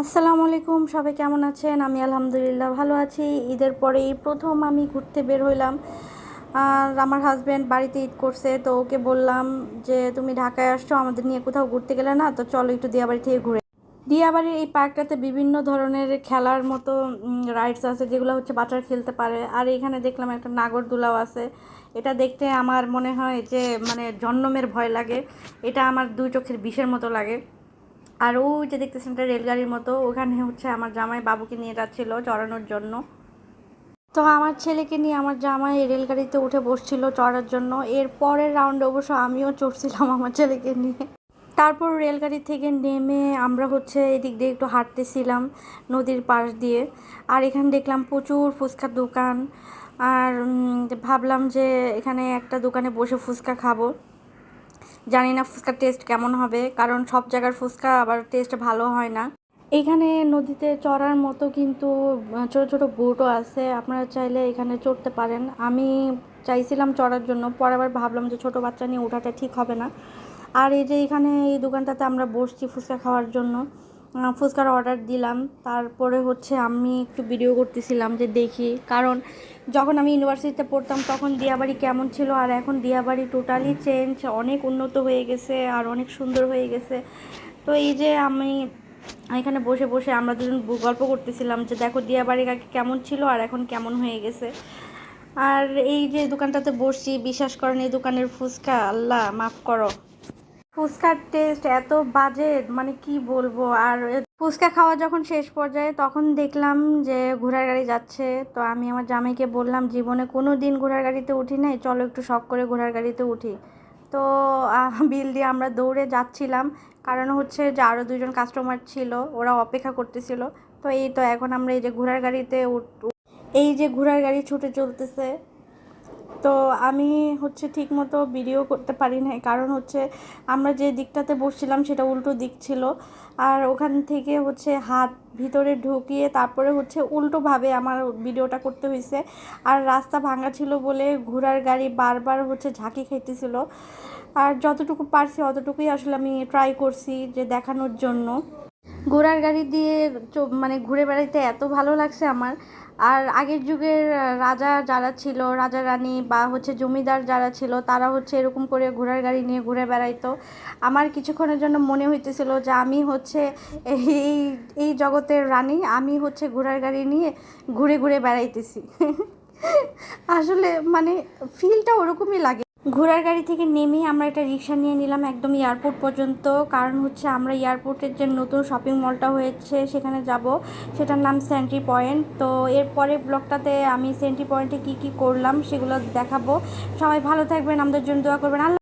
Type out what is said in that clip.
আসসালামু আলাইকুম, সবাই কেমন আছেন? আমি আলহামদুলিল্লাহ ভালো আছি। ঈদের পরে এই প্রথম আমি ঘুরতে বের হইলাম। আর আমার হাজব্যান্ড বাড়িতে ঈদ করছে, তো ওকে বললাম যে তুমি ঢাকায় আসছো, আমাদের নিয়ে কোথাও ঘুরতে গেলে না, তো চলো একটু দিয়াবাড়ি থেকে ঘুরে। দিয়াবাড়ির এই পার্কটাতে বিভিন্ন ধরনের খেলার মতো রাইডস আছে, যেগুলো হচ্ছে বাচ্চারা খেলতে পারে। আর এখানে দেখলাম একটা নাগরদোলাও আছে। এটা দেখতে আমার মনে হয় যে মানে জন্মের ভয় লাগে। এটা আমার দুই চোখের বিষের মতো লাগে। আর ওই যে দেখতেছেন একটা রেলগাড়ির মতো, ওখানে হচ্ছে আমার জামাই বাবুকে নিয়ে যাচ্ছিল চড়ানোর জন্য। তো আমার ছেলেকে নিয়ে আমার জামাই এই রেলগাড়িতে উঠে বসছিল চড়ার জন্য। এর পরের রাউন্ডে অবশ্য আমিও চড়ছিলাম আমার ছেলেকে নিয়ে। তারপর রেলগাড়ি থেকে নেমে আমরা হচ্ছে এদিক দিয়ে একটু হাঁটতেছিলাম নদীর পাশ দিয়ে। আর এখানে দেখলাম প্রচুর ফুচকার দোকান। আর ভাবলাম যে এখানে একটা দোকানে বসে ফুচকা খাবো। জানি না ফুচকার টেস্ট কেমন হবে, কারণ সব জায়গার ফুচকা আবার টেস্ট ভালো হয় না। এখানে নদীতে চড়ার মতো কিন্তু ছোট ছোট বোটও আছে, আপনারা চাইলে এখানে চড়তে পারেন। আমি চাইছিলাম চড়ার জন্য, পরে আবার ভাবলাম যে ছোট বাচ্চা নিয়ে ওঠাটা ঠিক হবে না। আর এই যে এখানে এই দোকানটাতে আমরা বসছি ফুচকা খাওয়ার জন্য, ফুচকার অর্ডার দিলাম। তারপরে হচ্ছে আমি একটু ভিডিও করতেছিলাম যে দেখি, কারণ যখন আমি ইউনিভার্সিটিতে পড়তাম তখন দিয়াবাড়ি কেমন ছিল আর এখন দিয়াবাড়ি টোটালি চেঞ্জ, অনেক উন্নত হয়ে গেছে আর অনেক সুন্দর হয়ে গেছে। তো এই যে আমি এখানে বসে বসে আমরা দুজন গল্প করতেছিলাম যে দেখো দিয়াবাড়ি আগে কেমন ছিল আর এখন কেমন হয়ে গেছে। আর এই যে দোকানটাতে বসছি, বিশ্বাস করেন এই দোকানের ফুচকা আল্লাহ মাফ করো, ফুচকার টেস্ট এত বাজে মানে কি বলবো। আর ফুচকা খাওয়া যখন শেষ পর্যায়ে তখন দেখলাম যে ঘোড়ার গাড়ি যাচ্ছে। তো আমি আমার জামাইকে বললাম জীবনে কোনো দিন ঘোড়ার গাড়িতে উঠি নাই, চলো একটু শখ করে ঘোড়ার গাড়িতে উঠি। তো বিল দিয়ে আমরা দৌড়ে যাচ্ছিলাম, কারণ হচ্ছে যে আরও দুজন কাস্টমার ছিল, ওরা অপেক্ষা করতেছিল। তো এই তো এখন আমরা এই যে ঘোড়ার গাড়িতে এই যে ঘোড়ার গাড়ি ছুটে চলতেছে। তো আমি হচ্ছে ঠিকমতো ভিডিও করতে পারি নাই, কারণ হচ্ছে আমরা যে দিকটাতে বসছিলাম সেটা উল্টো দিক ছিল। আর ওখান থেকে হচ্ছে হাত ভিতরে ঢুকিয়ে তারপরে হচ্ছে উল্টোভাবে আমার ভিডিওটা করতে হয়েছে। আর রাস্তা ভাঙা ছিল বলে ঘোড়ার গাড়ি বারবার হচ্ছে ঝাঁকি খাইতেছিল। আর যতটুকু পারছি অতটুকুই আসলে আমি ট্রাই করছি যে দেখানোর জন্য। ঘোড়ার গাড়ি দিয়ে মানে ঘুরে বেড়াইতে এত ভালো লাগছে আমার। আর আগের যুগের রাজা যারা ছিল, রাজা রানী বা হচ্ছে জমিদার যারা ছিল, তারা হচ্ছে এরকম করে ঘোড়ার গাড়ি নিয়ে ঘুরে বেড়াইতো। আমার কিছুক্ষণের জন্য মনে হইতেছিল যে আমি হচ্ছে এই এই জগতের রানী, আমি হচ্ছে ঘোড়ার গাড়ি নিয়ে ঘুরে ঘুরে বেড়াইতেছি। আসলে মানে ফিলটা ওরকমই লাগে। ঘোড়ার গাড়ি থেকে নেমে আমরা একটা রিক্সা নিয়ে নিলাম একদম এয়ারপোর্ট পর্যন্ত, কারণ হচ্ছে আমরা এয়ারপোর্টের যে নতুন শপিং মলটা হয়েছে সেখানে যাব, সেটার নাম সেন্ট্রি পয়েন্ট। তো এরপরে ব্লগটাতে আমি সেন্ট্রি পয়েন্টে কী কী করলাম সেগুলো দেখাবো। সবাই ভালো থাকবেন, আমাদের জন্য দোয়া করবেন। আল্লাহ।